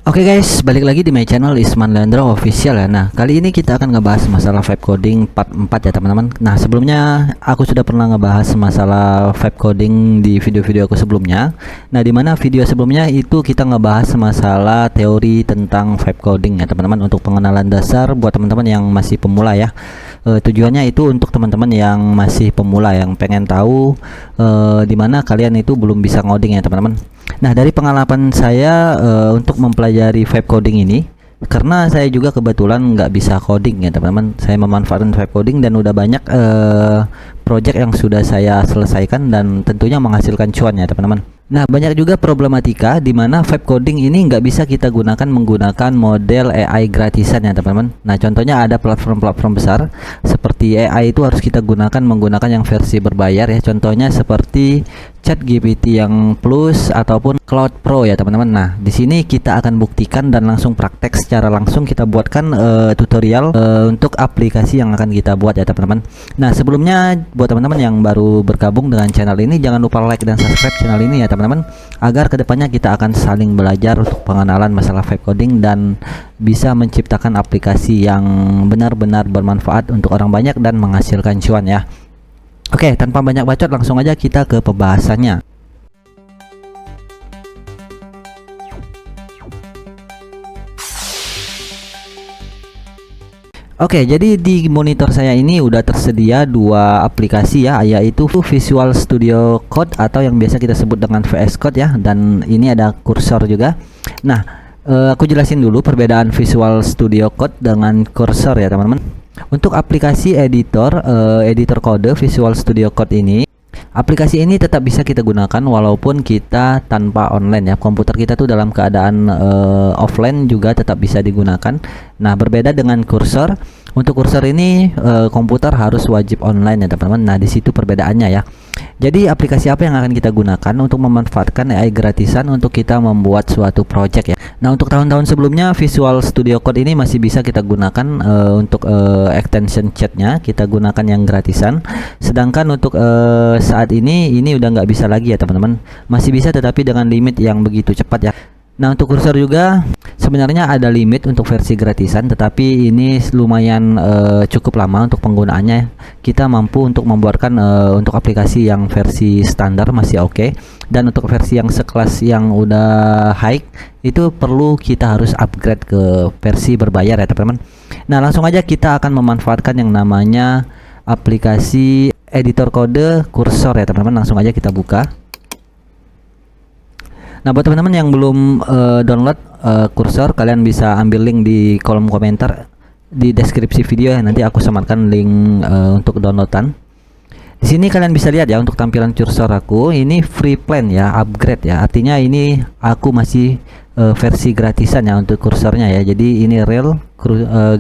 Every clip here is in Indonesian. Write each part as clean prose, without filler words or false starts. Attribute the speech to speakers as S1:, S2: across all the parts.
S1: Oke guys, balik lagi di my channel Isman Leandro Official ya. Nah, kali ini kita akan ngebahas masalah vibe coding part 4 ya teman-teman. Nah, sebelumnya aku sudah pernah ngebahas masalah vibe coding di video-video aku sebelumnya. Nah, dimana video sebelumnya itu kita ngebahas masalah teori tentang vibe coding ya teman-teman, untuk pengenalan dasar buat teman-teman yang masih pemula ya. Tujuannya itu untuk teman-teman yang masih pemula yang pengen tahu dimana kalian itu belum bisa ngoding ya teman-teman. Nah, dari pengalaman saya untuk mempelajari vibe coding ini, karena saya juga kebetulan nggak bisa coding ya teman-teman, saya memanfaatkan vibe coding dan udah banyak project yang sudah saya selesaikan dan tentunya menghasilkan cuan ya teman-teman. Nah, banyak juga problematika di mana vibe coding ini nggak bisa kita gunakan menggunakan model AI gratisan ya teman-teman. Nah, contohnya ada platform-platform besar seperti AI itu harus kita gunakan menggunakan yang versi berbayar ya. Contohnya seperti ChatGPT yang Plus ataupun Cloud Pro ya teman-teman. Nah, di sini kita akan buktikan dan langsung praktek secara langsung, kita buatkan tutorial untuk aplikasi yang akan kita buat ya teman-teman. Nah, sebelumnya buat teman-teman yang baru bergabung dengan channel ini, jangan lupa like dan subscribe channel ini ya teman-teman, agar kedepannya kita akan saling belajar untuk pengenalan masalah vibe coding dan bisa menciptakan aplikasi yang benar-benar bermanfaat untuk orang banyak dan menghasilkan cuan ya. Oke, tanpa banyak bacot langsung aja kita ke pembahasannya. Oke, jadi di monitor saya ini udah tersedia dua aplikasi ya, yaitu Visual Studio Code atau yang biasa kita sebut dengan VS Code ya, dan ini ada kursor juga. Nah, aku jelasin dulu perbedaan Visual Studio Code dengan kursor ya teman-teman. Untuk aplikasi editor kode Visual Studio Code ini, aplikasi ini tetap bisa kita gunakan walaupun kita tanpa online ya. Komputer kita tuh dalam keadaan offline juga tetap bisa digunakan. Nah, berbeda dengan kursor. Untuk kursor ini komputer harus wajib online ya teman-teman. Nah, di situ perbedaannya ya. Jadi aplikasi apa yang akan kita gunakan untuk memanfaatkan AI gratisan untuk kita membuat suatu project ya. Nah, untuk tahun-tahun sebelumnya Visual Studio Code ini masih bisa kita gunakan untuk extension chatnya kita gunakan yang gratisan. Sedangkan untuk saat ini udah nggak bisa lagi ya teman-teman. Masih bisa tetapi dengan limit yang begitu cepat ya. Nah, untuk kursor juga sebenarnya ada limit untuk versi gratisan, tetapi ini lumayan cukup lama untuk penggunaannya. Kita mampu untuk membuatkan untuk aplikasi yang versi standar masih oke, dan untuk versi yang sekelas yang udah high itu perlu kita harus upgrade ke versi berbayar ya teman-teman. Nah, langsung aja kita akan memanfaatkan yang namanya aplikasi editor kode kursor ya teman-teman. Langsung aja kita buka. Nah, buat teman-teman yang belum download kursor, kalian bisa ambil link di kolom komentar di deskripsi video ya. Nanti aku sematkan link untuk downloadan. Di sini kalian bisa lihat ya, untuk tampilan kursor aku ini free plan ya, upgrade ya. Artinya ini aku masih versi gratisan ya untuk kursornya ya. Jadi ini real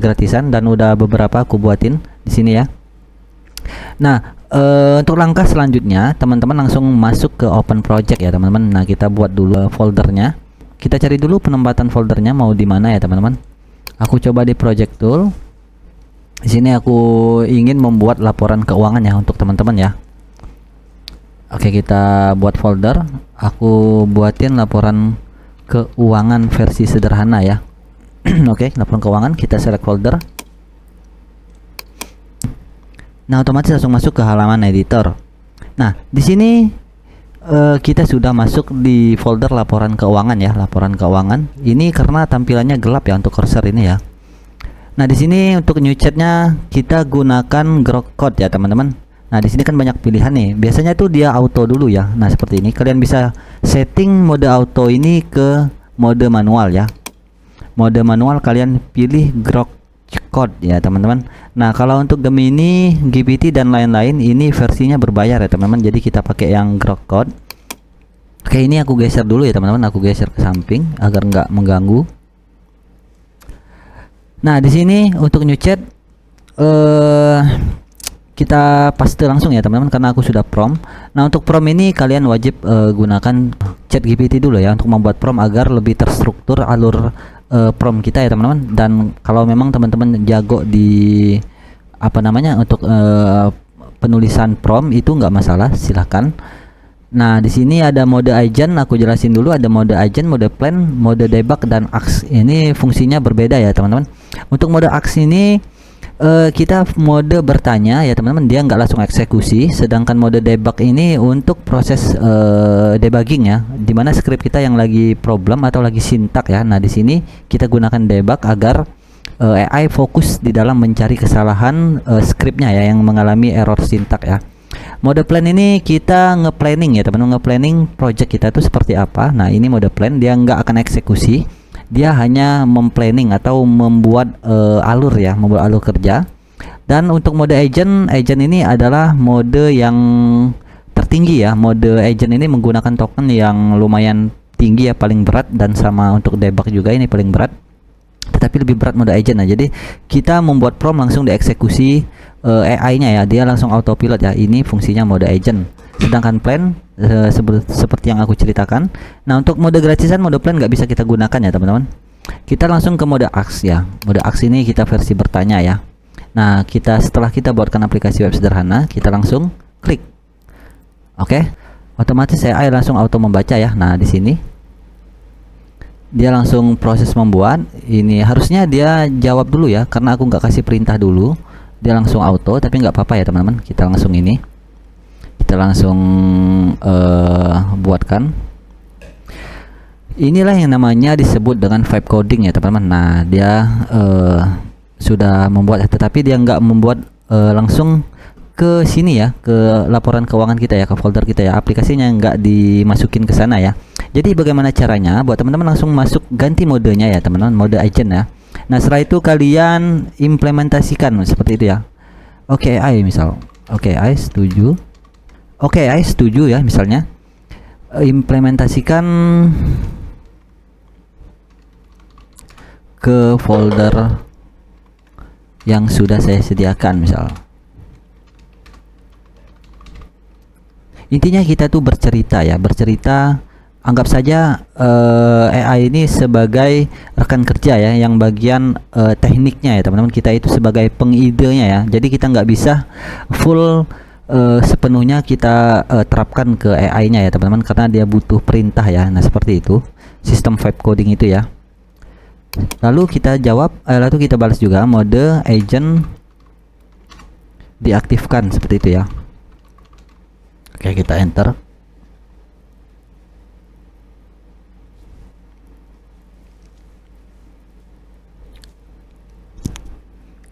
S1: gratisan dan udah beberapa aku buatin di sini ya. Nah, untuk langkah selanjutnya teman-teman langsung masuk ke open project ya teman-teman. Nah, kita buat dulu foldernya. Kita cari dulu penempatan foldernya mau di mana ya teman-teman. Aku coba di project tool. Di sini aku ingin membuat laporan keuangan ya untuk teman-teman ya. Oke, kita buat folder. Aku buatin laporan keuangan versi sederhana ya. Oke, laporan keuangan, kita select folder. Nah, otomatis langsung masuk ke halaman editor. Nah, di sini kita sudah masuk di folder laporan keuangan ya, laporan keuangan. Ini karena tampilannya gelap ya untuk cursor ini ya. Nah, di sini untuk new chatnya kita gunakan Grok Code ya teman-teman. Nah, di sini kan banyak pilihan nih. Biasanya tuh dia auto dulu ya. Nah, seperti ini. Kalian bisa setting mode auto ini ke mode manual ya. Mode manual kalian pilih Grok Code ya teman-teman. Nah, kalau untuk Gemini, GPT dan lain-lain ini versinya berbayar ya teman-teman. Jadi kita pakai yang Grok Code. Oke, ini aku geser dulu ya teman-teman. Aku geser ke samping agar nggak mengganggu. Nah, di sini untuk new chat kita paste langsung ya teman-teman karena aku sudah prompt. Nah, untuk prompt ini kalian wajib gunakan ChatGPT dulu ya untuk membuat prompt agar lebih terstruktur alur prompt kita ya teman-teman. Dan kalau memang teman-teman jago di apa namanya untuk penulisan prompt itu nggak masalah, silahkan. Nah, di sini ada mode agent, aku jelasin dulu, ada mode agent, mode plan, mode debug dan axe. Ini fungsinya berbeda ya, teman-teman. Untuk mode axe ini kita mode bertanya ya, teman-teman, dia nggak langsung eksekusi. Sedangkan mode debug ini untuk proses debugging ya, dimana script kita yang lagi problem atau lagi sintak ya. Nah, di sini kita gunakan debug agar AI fokus di dalam mencari kesalahan scriptnya ya yang mengalami error sintak ya. Mode plan ini kita nge-planning ya, teman-teman, nge-planning project kita itu seperti apa. Nah, ini mode plan, dia nggak akan eksekusi, dia hanya memplanning atau membuat alur ya, membuat alur kerja. Dan untuk mode agent, ini adalah mode yang tertinggi ya. Mode agent ini menggunakan token yang lumayan tinggi ya, paling berat, dan sama untuk debug juga ini paling berat. Tetapi lebih berat mode agent. Nah, jadi kita membuat prompt langsung dieksekusi AI-nya ya, dia langsung autopilot ya. Ini fungsinya mode agent. Sedangkan plan seperti yang aku ceritakan. Nah, untuk mode gratisan, mode plan nggak bisa kita gunakan ya, teman-teman. Kita langsung ke mode axe ya. Mode axe ini kita versi bertanya ya. Nah, setelah kita buatkan aplikasi web sederhana, kita langsung klik. Oke. Otomatis AI langsung auto membaca ya. Nah, di sini dia langsung proses membuat. Ini harusnya dia jawab dulu ya, karena aku nggak kasih perintah dulu. Dia langsung auto, tapi nggak apa-apa ya, teman-teman. Kita langsung buatkan. Inilah yang namanya disebut dengan vibe coding ya, teman-teman. Nah, dia sudah membuat, tetapi dia nggak membuat langsung ke sini ya, ke laporan keuangan kita ya, ke folder kita ya. Aplikasinya nggak dimasukin ke sana ya. Jadi bagaimana caranya? Buat teman-teman langsung masuk, ganti modenya ya, teman-teman, mode agent ya. Nah, setelah itu kalian implementasikan seperti itu ya. Oke, AI misal. Oke, AI setuju. Oke, AI setuju ya, misalnya. Implementasikan ke folder yang sudah saya sediakan misal. Intinya kita tuh bercerita ya, anggap saja AI ini sebagai rekan kerja ya, yang bagian tekniknya ya, teman-teman. Kita itu sebagai pengidenya ya. Jadi kita nggak bisa full sepenuhnya kita terapkan ke AI-nya ya, teman-teman, karena dia butuh perintah ya. Nah, seperti itu sistem vibe coding itu ya. Lalu kita jawab, lalu kita balas juga, mode agent diaktifkan seperti itu ya. Oke, kita enter.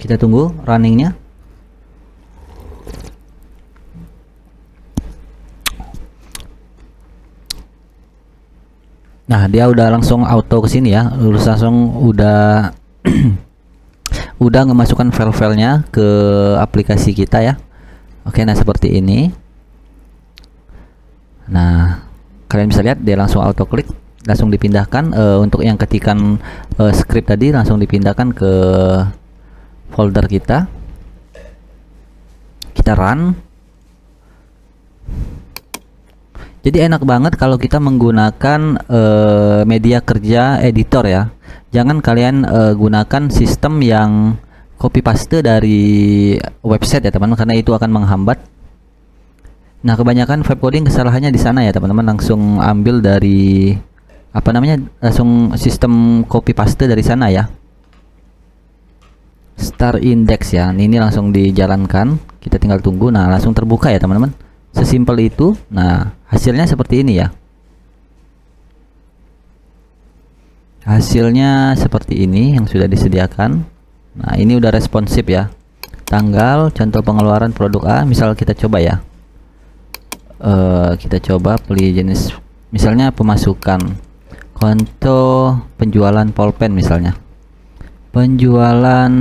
S1: Kita tunggu runningnya. Nah, dia udah langsung auto ke sini ya, langsung udah udah ngemasukkan file-filenya ke aplikasi kita ya. Oke, nah seperti ini. Nah, kalian bisa lihat dia langsung auto klik, langsung dipindahkan untuk yang ketikan script tadi langsung dipindahkan ke folder kita. Kita run. Jadi enak banget kalau kita menggunakan media kerja editor ya. Jangan kalian gunakan sistem yang copy paste dari website ya, teman-teman, karena itu akan menghambat. Nah, kebanyakan vibe coding kesalahannya di sana ya, teman-teman. Langsung ambil dari langsung sistem copy paste dari sana ya. Start index ya, ini langsung dijalankan, kita tinggal tunggu. Nah, langsung terbuka ya, teman-teman, sesimpel itu. Nah, hasilnya seperti ini ya, hasilnya seperti ini yang sudah disediakan. Nah, ini udah responsif ya. Tanggal, contoh pengeluaran produk A, misal kita coba ya, kita coba pilih jenis, misalnya pemasukan, konto penjualan pulpen, misalnya penjualan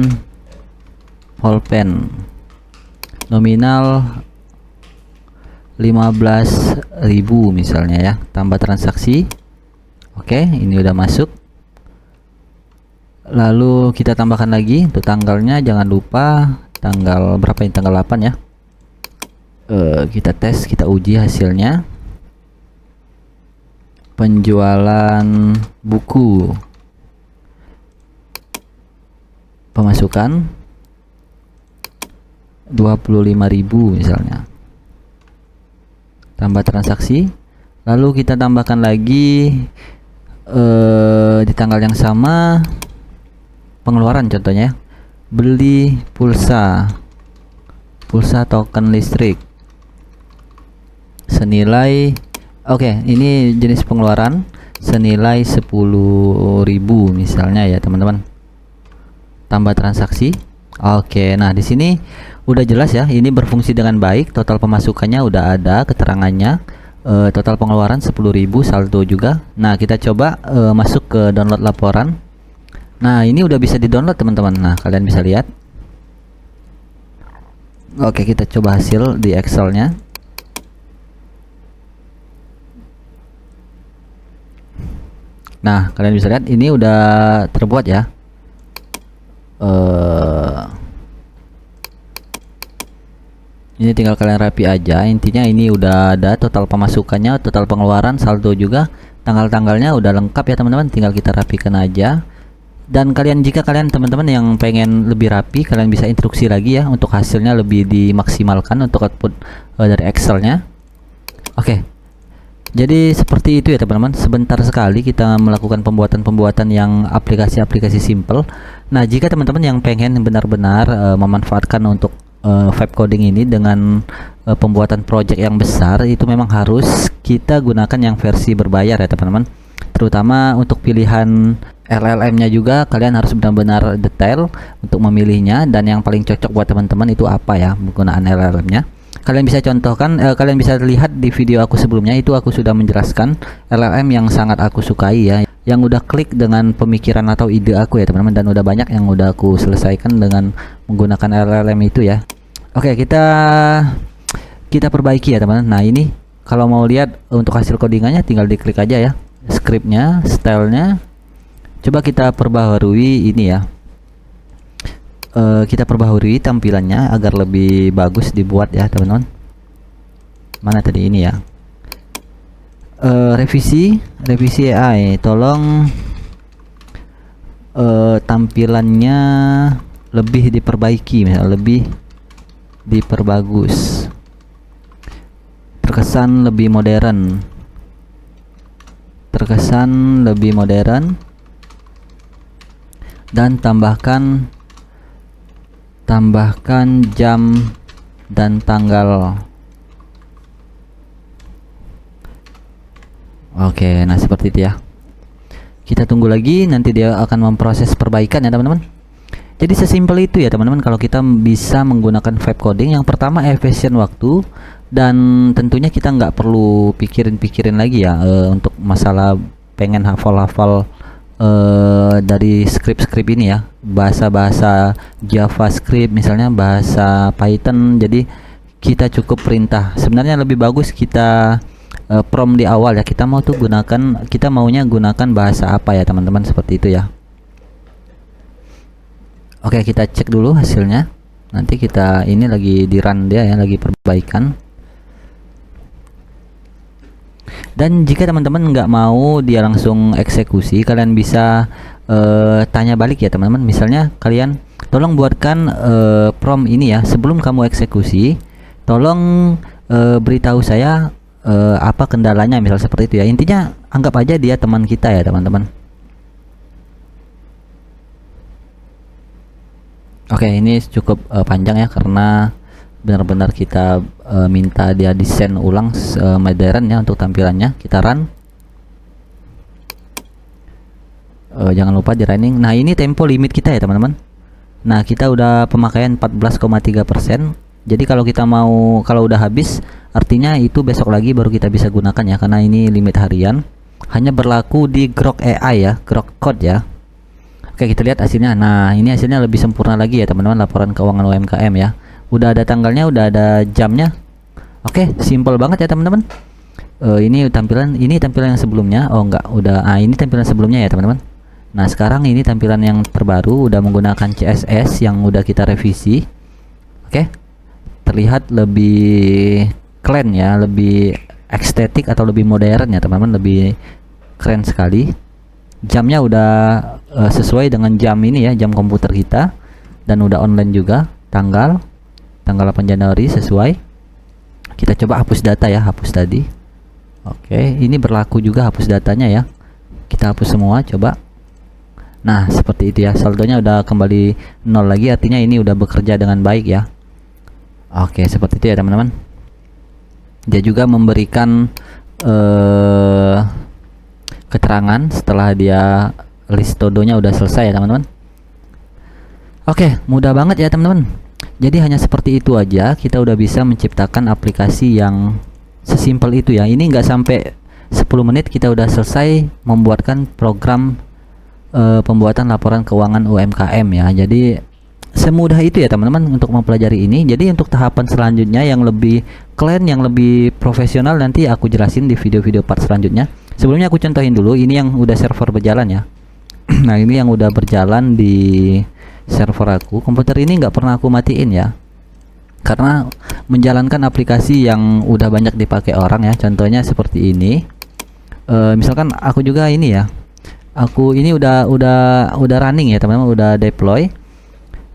S1: pulpen nominal 15.000 misalnya ya, tambah transaksi. Oke, ini udah masuk. Lalu kita tambahkan lagi untuk tanggalnya, jangan lupa tanggal berapa ini, tanggal 8 ya. Kita tes, kita uji hasilnya. Penjualan buku, pemasukan 25.000 misalnya. tambah transaksi, lalu kita tambahkan lagi di tanggal yang sama pengeluaran, contohnya beli pulsa token listrik senilai, oke, ini jenis pengeluaran senilai 10.000 misalnya ya teman-teman, tambah transaksi. Oke, nah di sini udah jelas ya, ini berfungsi dengan baik, total pemasukannya udah ada keterangannya, total pengeluaran 10.000, saldo juga. Nah kita coba masuk ke download laporan. Nah ini udah bisa di download teman-teman, nah kalian bisa lihat. Oke, kita coba hasil di Excelnya. Nah kalian bisa lihat ini udah terbuat ya. Ini tinggal kalian rapi aja, intinya ini udah ada total pemasukannya, total pengeluaran, saldo juga, tanggal-tanggalnya udah lengkap ya teman-teman, tinggal kita rapikan aja. Dan kalian, jika kalian teman-teman yang pengen lebih rapi, kalian bisa instruksi lagi ya untuk hasilnya lebih dimaksimalkan untuk output dari Excelnya. Oke, jadi seperti itu ya teman-teman, sebentar sekali kita melakukan pembuatan yang aplikasi-aplikasi simple. Nah jika teman-teman yang pengen benar-benar memanfaatkan untuk vibe coding ini dengan pembuatan project yang besar, itu memang harus kita gunakan yang versi berbayar ya teman-teman. Terutama untuk pilihan LLM-nya juga kalian harus benar-benar detail untuk memilihnya, dan yang paling cocok buat teman-teman itu apa ya penggunaan LLM-nya. Kalian bisa contohkan, kalian bisa lihat di video aku sebelumnya, itu aku sudah menjelaskan LLM yang sangat aku sukai ya, yang udah klik dengan pemikiran atau ide aku ya teman-teman, dan udah banyak yang udah aku selesaikan dengan menggunakan LLM itu ya. Oke, kita perbaiki ya teman-teman. Nah ini kalau mau lihat untuk hasil codingannya tinggal diklik aja ya, scriptnya, stylenya. Coba kita perbaharui ini ya, kita perbaharui tampilannya agar lebih bagus dibuat ya teman-teman. Mana tadi ini ya, revisi AI, tolong tampilannya lebih diperbaiki, misal lebih diperbagus, terkesan lebih modern, dan tambahkan jam dan tanggal. Oke, nah seperti itu ya. Kita tunggu lagi, nanti dia akan memproses perbaikan ya teman-teman. Jadi sesimpel itu ya teman-teman, kalau kita bisa menggunakan vibe coding. Yang pertama efisien waktu, dan tentunya kita nggak perlu pikirin lagi ya untuk masalah pengen hafal dari script ini ya, bahasa JavaScript misalnya, bahasa Python. Jadi kita cukup perintah, sebenarnya lebih bagus kita prompt di awal ya, kita maunya gunakan bahasa apa ya teman-teman, seperti itu ya. Oke, kita cek dulu hasilnya. Nanti kita ini lagi di run dia ya, lagi perbaikan. Dan jika teman-teman nggak mau dia langsung eksekusi, kalian bisa tanya balik ya teman-teman. Misalnya kalian tolong buatkan prompt ini ya, sebelum kamu eksekusi tolong beritahu saya apa kendalanya, misal seperti itu ya. Intinya anggap aja dia teman kita ya teman-teman. Oke, ini cukup panjang ya, karena benar-benar kita minta dia desain ulang modern ya untuk tampilannya. Kita run, jangan lupa di running. Nah ini tempo limit kita ya teman-teman. Nah kita udah pemakaian 14,3%. jadi kalau kita mau, kalau udah habis artinya itu besok lagi baru kita bisa gunakan ya, karena ini limit harian, hanya berlaku di Grok AI ya, Grok Code ya. Oke, kita lihat hasilnya. Nah ini hasilnya lebih sempurna lagi ya teman-teman, laporan keuangan UMKM ya. Udah ada tanggalnya, udah ada jamnya. Oke, simple banget ya teman-teman. Ini tampilan yang sebelumnya. Oh enggak, udah. Ini tampilan sebelumnya ya teman-teman. Nah sekarang ini tampilan yang terbaru, udah menggunakan CSS yang udah kita revisi. Oke, terlihat lebih keren ya, lebih estetik atau lebih modern ya teman-teman, lebih keren sekali. Jamnya udah sesuai dengan jam ini ya, jam komputer kita, dan udah online juga. Tanggal 8 Januari sesuai. Kita coba hapus data ya, hapus tadi. Oke, ini berlaku juga hapus datanya ya. Kita hapus semua, coba. Nah, seperti itu ya, saldonya udah kembali 0 lagi, artinya ini udah bekerja dengan baik ya. Oke, seperti itu ya teman-teman. Dia juga memberikan keterangan setelah dia list todonya udah selesai ya teman-teman. Oke, mudah banget ya teman-teman. Jadi hanya seperti itu aja kita udah bisa menciptakan aplikasi yang sesimpel itu ya. Ini nggak sampai 10 menit kita udah selesai membuatkan program pembuatan laporan keuangan UMKM ya. Jadi semudah itu ya teman-teman untuk mempelajari ini. Jadi untuk tahapan selanjutnya yang lebih clean, yang lebih profesional, nanti aku jelasin di video-video part selanjutnya. Sebelumnya aku contohin dulu ini yang udah server berjalan ya. Nah, ini yang udah berjalan di server aku. Komputer ini nggak pernah aku matiin ya, karena menjalankan aplikasi yang udah banyak dipakai orang ya. Contohnya seperti ini. Misalkan aku juga ini ya, aku ini udah running ya teman-teman, udah deploy.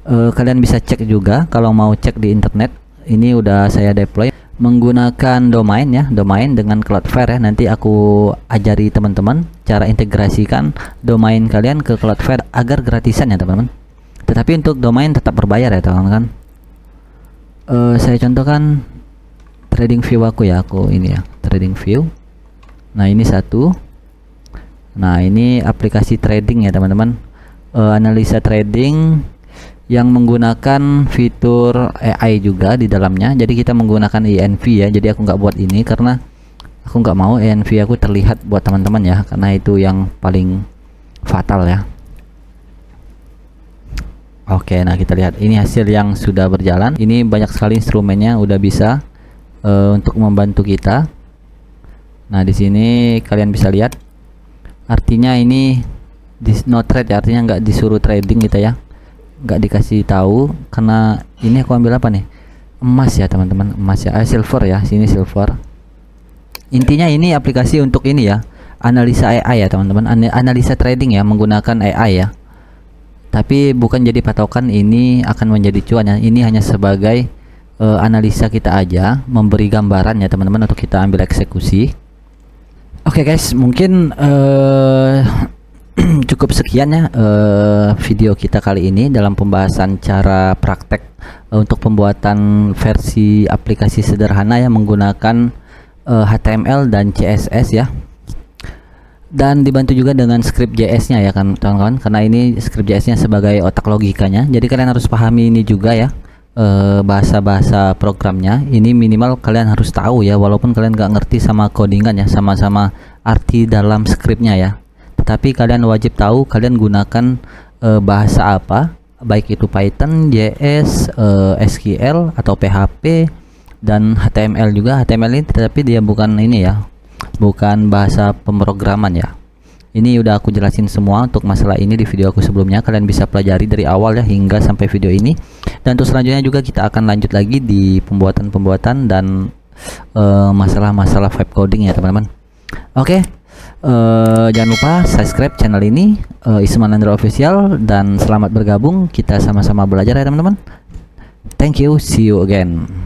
S1: Kalian bisa cek juga kalau mau cek di internet. Ini udah saya deploy menggunakan domain ya, domain dengan Cloudflare ya. Nanti aku ajari teman-teman cara integrasikan domain kalian ke Cloudflare agar gratisan ya teman-teman. Tetapi untuk domain tetap berbayar ya teman-teman. Saya contohkan trading view aku ya, aku ini ya, trading view. Nah, ini satu. Nah, ini aplikasi trading ya teman-teman. Analisa trading yang menggunakan fitur AI juga di dalamnya. Jadi kita menggunakan ENV ya. Jadi aku nggak buat ini karena aku nggak mau ENV aku terlihat buat teman-teman ya, karena itu yang paling fatal ya. Oke, nah kita lihat ini hasil yang sudah berjalan. Ini banyak sekali instrumennya udah bisa untuk membantu kita. Nah, di sini kalian bisa lihat, artinya ini no trade ya, artinya nggak disuruh trading kita ya, nggak dikasih tahu. Karena ini aku ambil apa nih, emas ya teman-teman, emas ya, silver ya, sini silver. Intinya ini aplikasi untuk ini ya, analisa AI ya teman-teman, analisa trading ya menggunakan AI ya. Tapi bukan jadi patokan ini akan menjadi cuan ya. Ini hanya sebagai analisa kita aja, memberi gambaran ya teman-teman untuk kita ambil eksekusi. Oke guys, mungkin cukup sekian ya video kita kali ini dalam pembahasan cara praktek untuk pembuatan versi aplikasi sederhana yang menggunakan HTML dan CSS ya. Dan dibantu juga dengan script JS-nya ya kan teman-teman, karena ini script JS-nya sebagai otak logikanya. Jadi kalian harus pahami ini juga ya, bahasa-bahasa programnya. Ini minimal kalian harus tahu ya, walaupun kalian nggak ngerti sama codingan ya, sama-sama arti dalam scriptnya ya. Tetapi kalian wajib tahu kalian gunakan bahasa apa, baik itu Python, JS, SQL atau PHP dan HTML juga. HTML ini tetapi dia bukan ini ya, bukan bahasa pemrograman ya. Ini udah aku jelasin semua untuk masalah ini di video aku sebelumnya. Kalian bisa pelajari dari awal ya hingga sampai video ini. Dan untuk selanjutnya juga kita akan lanjut lagi di pembuatan dan masalah-masalah vibe coding ya teman-teman. Oke, jangan lupa subscribe channel ini, Isman Leandro Official, dan selamat bergabung. Kita sama-sama belajar ya teman-teman. Thank you, see you again.